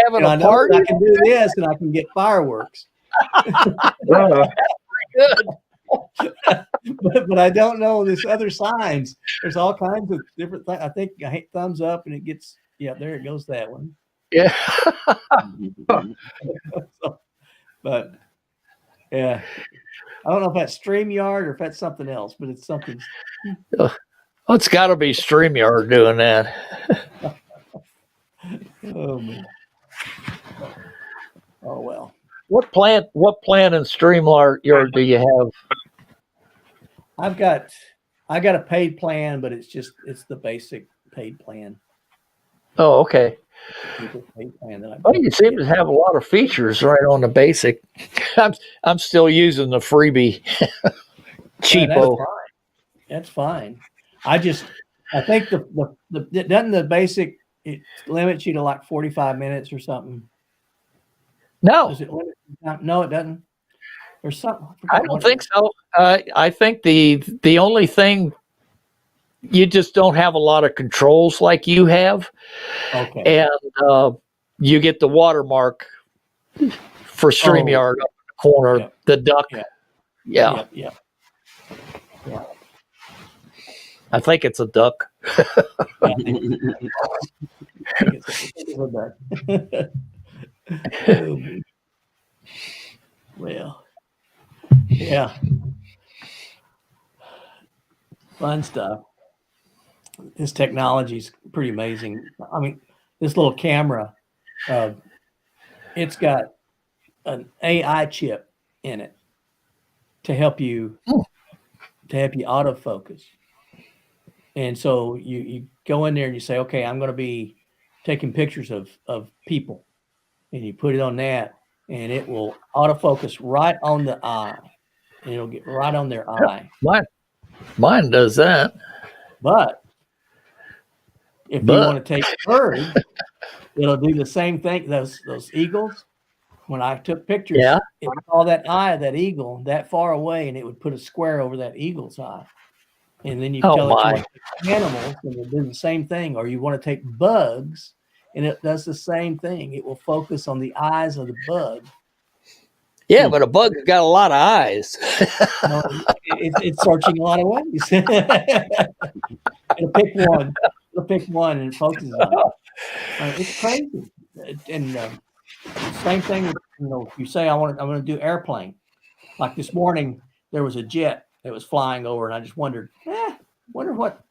Having I a know party. I can do this and I can get fireworks, Good. but I don't know this other signs. There's all kinds of different things. I think I hit thumbs up and it gets, yeah, there it goes, that one. Yeah. But yeah, I don't know if that's StreamYard or if that's something else, but it's something. Oh, it's got to be StreamYard doing that. Oh man. Oh well. What plan in StreamYard do you have? I got a paid plan, but it's the basic paid plan. Oh, okay. Paid plan that Well, you seem to have a lot of features right on the basic. I'm still using the freebie cheapo. That's fine. I think doesn't the basic, it limits you to like 45 minutes or something. No, Does it limit? No, it doesn't. There's something. I don't think so. I think the only thing, you just don't have a lot of controls like you have, Okay. and you get the watermark for StreamYard up in the corner, Yeah. the duck. Yeah. Yeah, Yeah. I think it's a duck. I think it's a bad. Well, yeah, fun stuff. This technology is pretty amazing. I mean, this little camera, it's got an AI chip in it to help you autofocus. And so you go in there and you say, okay, I'm going to be taking pictures of people, and you put it on that, and it will autofocus right on the eye, and it'll get right on their eye. Mine does that. But if you want to take a bird, it'll do the same thing. Those eagles, when I took pictures, it saw that eye of that eagle that far away, and it would put a square over that eagle's eye. And then you Oh, tell it you my. want to take animals, and it'll do the same thing. Or you want to take bugs, and it does the same thing. It will focus on the eyes of the bug. Yeah, but a bug's got a lot of eyes. No, it's searching a lot of ways. It'll pick one. It'll pick one and it focuses on it. It's crazy. And same thing with, if you say I'm going to do airplane. Like this morning, there was a jet that was flying over, and I just wondered, wonder what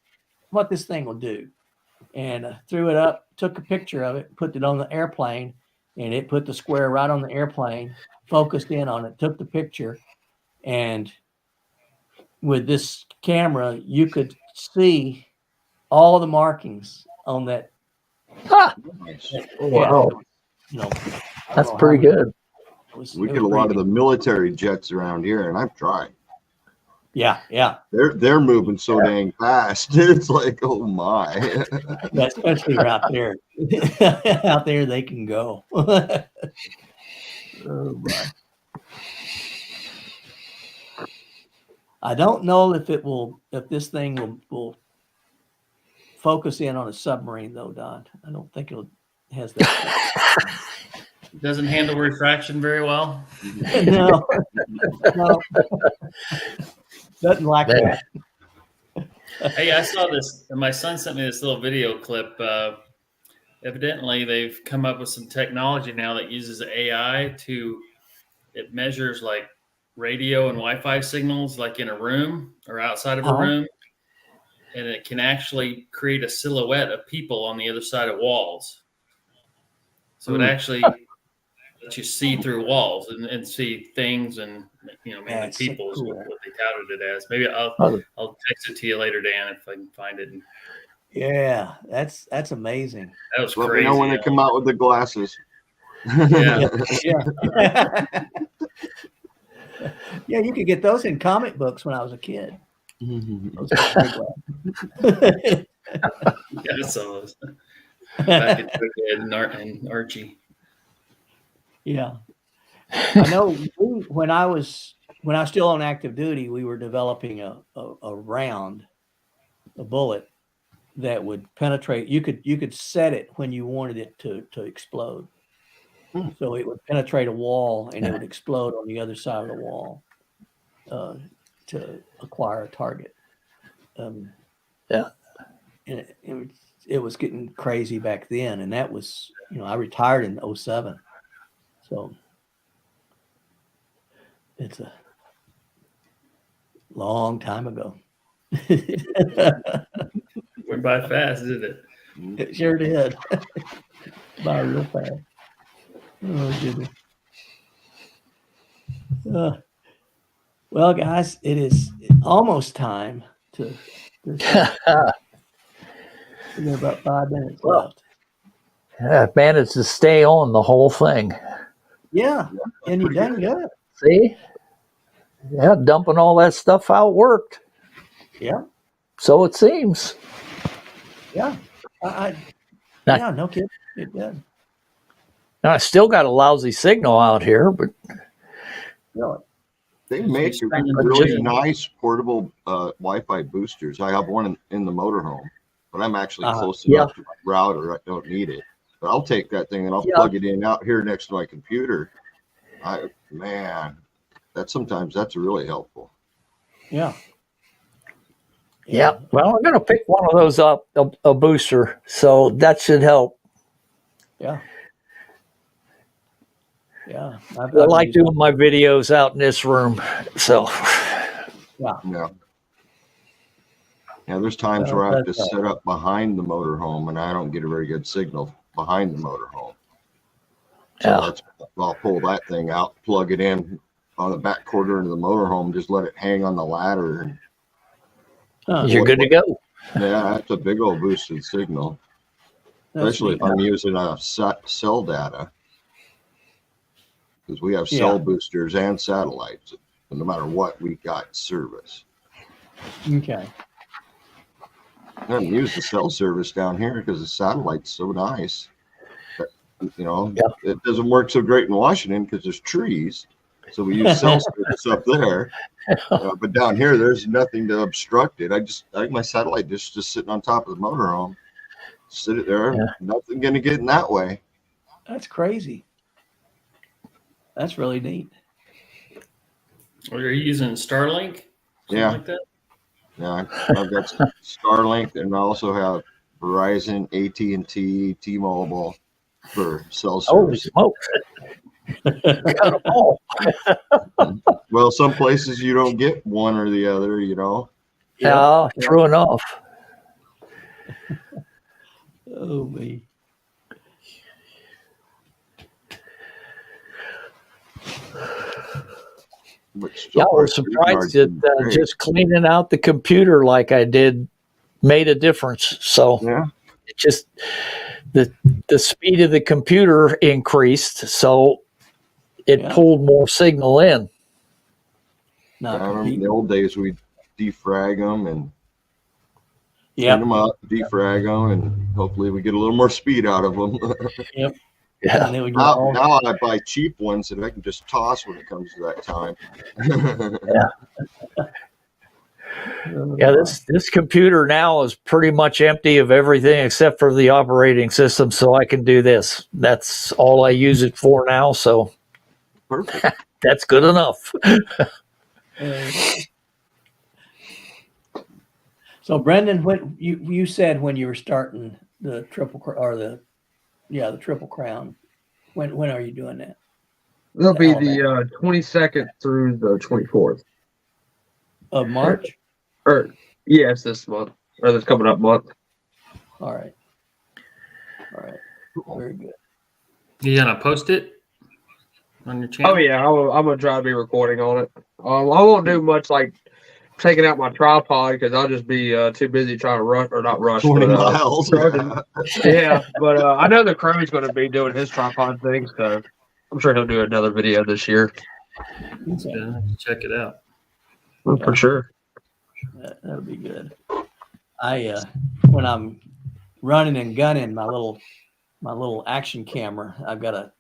this thing will do. And threw it up, took a picture of it, put it on the airplane, and it put the square right on the airplane, focused in on it, took the picture, and with this camera, you could see all the markings on that. Ah, Nice. wow. You know, That's pretty good. We get a lot of the military jets around here, and I've tried. Yeah. They're moving so dang fast. It's like, oh my. Yeah, especially out there. Out there, they can go. Oh my. I don't know if this thing will focus in on a submarine, though, Don. I don't think it has that. Doesn't handle refraction very well. No. Nothing like that. Hey, I saw this. My son sent me this little video clip. Evidently, they've come up with some technology now that uses AI it measures like radio and Wi-Fi signals, like in a room or outside of a room, and it can actually create a silhouette of people on the other side of walls. So it actually lets you see through walls and see things, and mainly people is what they touted it as. Maybe I'll text it to you later, Dan, if I can find it. Yeah, that's amazing. That was Let crazy. me know when they come out with the glasses. Yeah. Yeah, you could get those in comic books when I was a kid. Those Yeah, I saw those. Back at and Archie. Yeah, I know. When I was still on active duty, we were developing a round, a bullet that would penetrate. You could set it when you wanted it to explode. So it would penetrate a wall and it would explode on the other side of the wall to acquire a target. And it was getting crazy back then, and that was, I retired in 2007. So it's a long time ago. Went by fast, didn't it? It sure did. By real fast. Oh, goodness. Well, guys, it is almost time to we got about 5 minutes left. Yeah, I've managed to stay on the whole thing. Yeah, and you done good. See? Yeah, dumping all that stuff out worked. Yeah. So it seems. Yeah. Yeah, no kidding. It did. Now, I still got a lousy signal out here, but Really? They make really nice portable Wi-Fi boosters. I have one in the motorhome, but I'm actually close enough to my router. I don't need it, but I'll take that thing and I'll plug it in out here next to my computer. Sometimes that's really helpful. Yeah. yeah. Well, I'm going to pick one of those up, a booster, so that should help. Yeah. Yeah. I like doing my videos out in this room, so. Yeah. There's times where I have to set up behind the motorhome, and I don't get a very good signal behind the motorhome. So I'll pull that thing out, plug it in on the back quarter into the motorhome, just let it hang on the ladder. And you're good to go. Yeah, that's a big old boosted signal, especially if I'm using cell data. Because we have cell boosters and satellites, and no matter what, we got service. Okay. I don't use the cell service down here because the satellite's so nice. It doesn't work so great in Washington because there's trees. So we use cell service up there. But down here, there's nothing to obstruct it. I think my satellite dish is just sitting on top of the motorhome. Sit it there. Yeah. Nothing going to get in that way. That's crazy. That's really neat. Or you're using Starlink? Something Yeah. like that? Yeah, I've got Starlink, and I also have Verizon, AT&T, T-Mobile for cell Holy service. smokes. Got 'em all. Well, some places you don't get one or the other, you know. Yeah, true enough. Oh, me. Which Yeah, I was so far, surprised Streetcard's that been great. just cleaning out the computer like I did made a difference. So Yeah, it just the speed of the computer increased, so it Yeah. pulled more signal in. Not I remember in competing. the old days we defrag them and clean Yep. them up, defrag them, and hopefully we get a little more speed out of them. Yeah. And then we get now, all, now I buy cheap ones that I can just toss when it comes to that time. Yeah, this computer now is pretty much empty of everything except for the operating system, so I can do this. That's all I use it for now, so Perfect. that's good enough. So Brendan, what you said when you were starting the the Triple Crown, when are you doing that? It'll be Alabama. the 22nd through the 24th. Of March? Or yes, this month or this coming up month. All right. Very good. You gonna post it on your channel? Oh yeah, I'm gonna try to be recording on it. I won't do much like taking out my tripod because I'll just be too busy trying to rush or not rush. 20 but, miles. yeah, but I know the crew's going to be doing his tripod thing, so I'm sure he'll do another video this year. Okay. Yeah, check it out. For sure. That'll be good. I when I'm running and gunning my little action camera, I've got a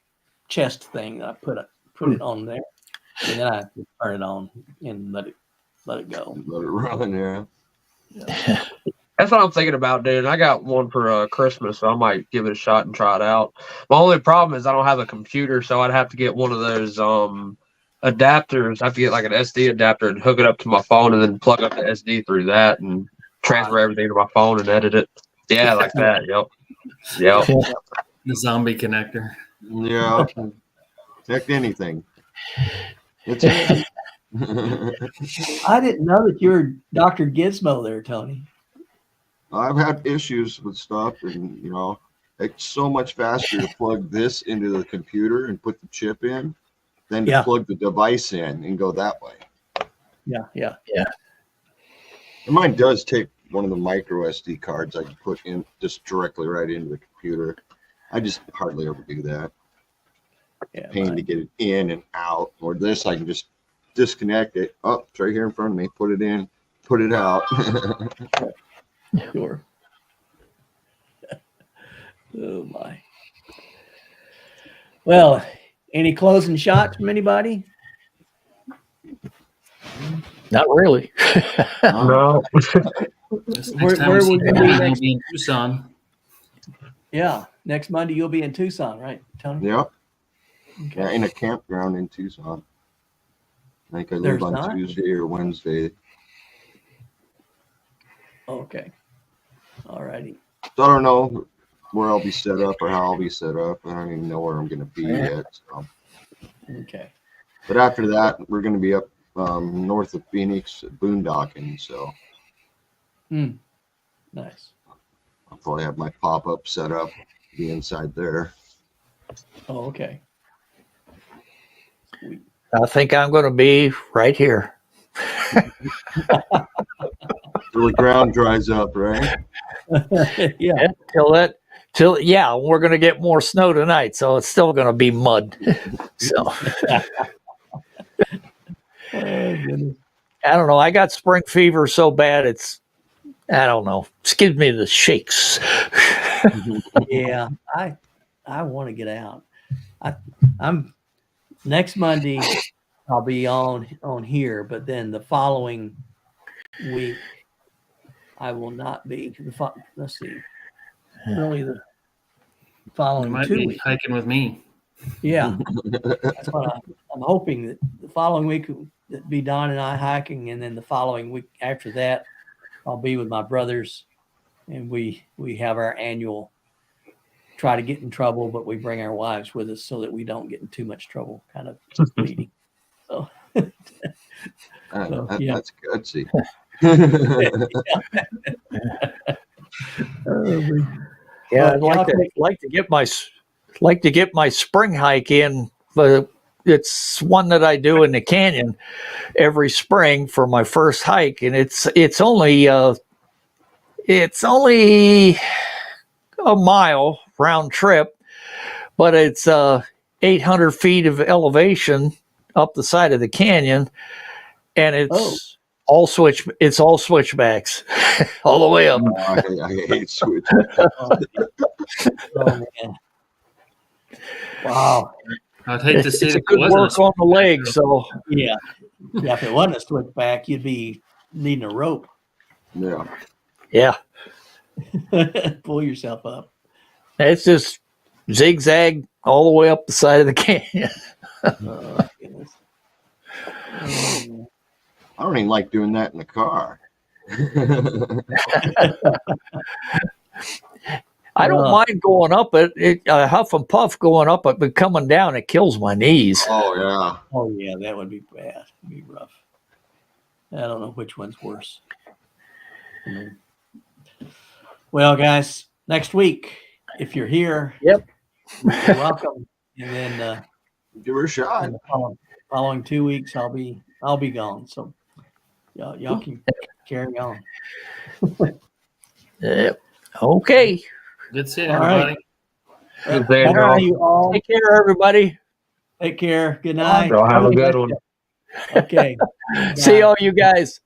chest thing that I put it on there, and then I turn it on and let it go. Let it run, yeah. That's what I'm thinking about, dude. I got one for Christmas, so I might give it a shot and try it out. My only problem is I don't have a computer, so I'd have to get one of those adapters. I have to get like an SD adapter and hook it up to my phone and then plug up the SD through that and transfer everything to my phone and edit it. Yeah, like that. Yep. The zombie connector. Yeah. Connect anything. It's easy. I didn't know that you were Dr. Gizmo there, Tony. I've had issues with stuff, and you know, it's so much faster to plug this into the computer and put the chip in than to Yeah. plug the device in and go that way. Yeah. And mine does take one of the micro SD cards I can put in just directly right into the computer. I just hardly ever do that. Yeah. Pain to get it in and out. Or this, I can just disconnect it. Oh, it's right here in front of me. Put it in, put it out. Sure. Oh my. Well, any closing shots from anybody? Not really. No. This Where- next time where we see will you be Tony, next? he'll be in Tucson. Yeah. Next Monday you'll be in Tucson, right, Tony? Yep. Okay. Yeah, in a campground in Tucson. I think I live There's on not? Tuesday or Wednesday. Okay. All righty. So I don't know where I'll be set up or how I'll be set up. I don't even know where I'm going to be yet. So. Okay. But after that, we're going to be up north of Phoenix, boondocking. So Nice. I'll probably have my pop-up set up, be inside there. Oh, okay. Sweet. I think I'm going to be right here. Till the ground dries up, right? Yeah. Yeah, we're going to get more snow tonight, so it's still going to be mud. So Oh, goodness. I don't know. I got spring fever so bad I don't know. It gives me the shakes. Yeah. I want to get out. I'm next Monday. I'll be on here, but then the following week I will not be. Let's see, really the You following might 2 be weeks. hiking with me. Yeah, that's what I'm hoping that the following week that be Don and I hiking, and then the following week after that, I'll be with my brothers, and we have our annual. Try to get in trouble, but we bring our wives with us so that we don't get in too much trouble kind of meeting. So, yeah. That's gutsy. Yeah, But I'd like to get my spring hike in, but it's one that I do in the canyon every spring for my first hike, and it's only a mile round trip, but it's 800 feet of elevation up the side of the canyon, and it's all switchbacks all the way up. I hate switch. Oh man! Wow. I'd hate to see It's it a if it good wasn't work on the legs, so Yeah. If it wasn't a switchback, you'd be needing a rope. Yeah. yeah, Pull yourself up. it's just zigzag all the way up the side of the canyon. Oh, goodness. I don't even like doing that in the car. I don't mind going up it, huff and puff going up it, but coming down it kills my knees. Oh yeah. Oh yeah, that would be bad. It'd be rough. I don't know which one's worse. Well, guys, next week, if you're here, Yep. you're welcome. And then Give her a shot. in the following 2 weeks, I'll be gone. So y'all can carry on. Yep. Okay. Good seeing All right. everybody. Good seeing All right, y'all. you all. Take care, everybody. Take care. Good night. Y'all have a good one. Okay. See all you guys.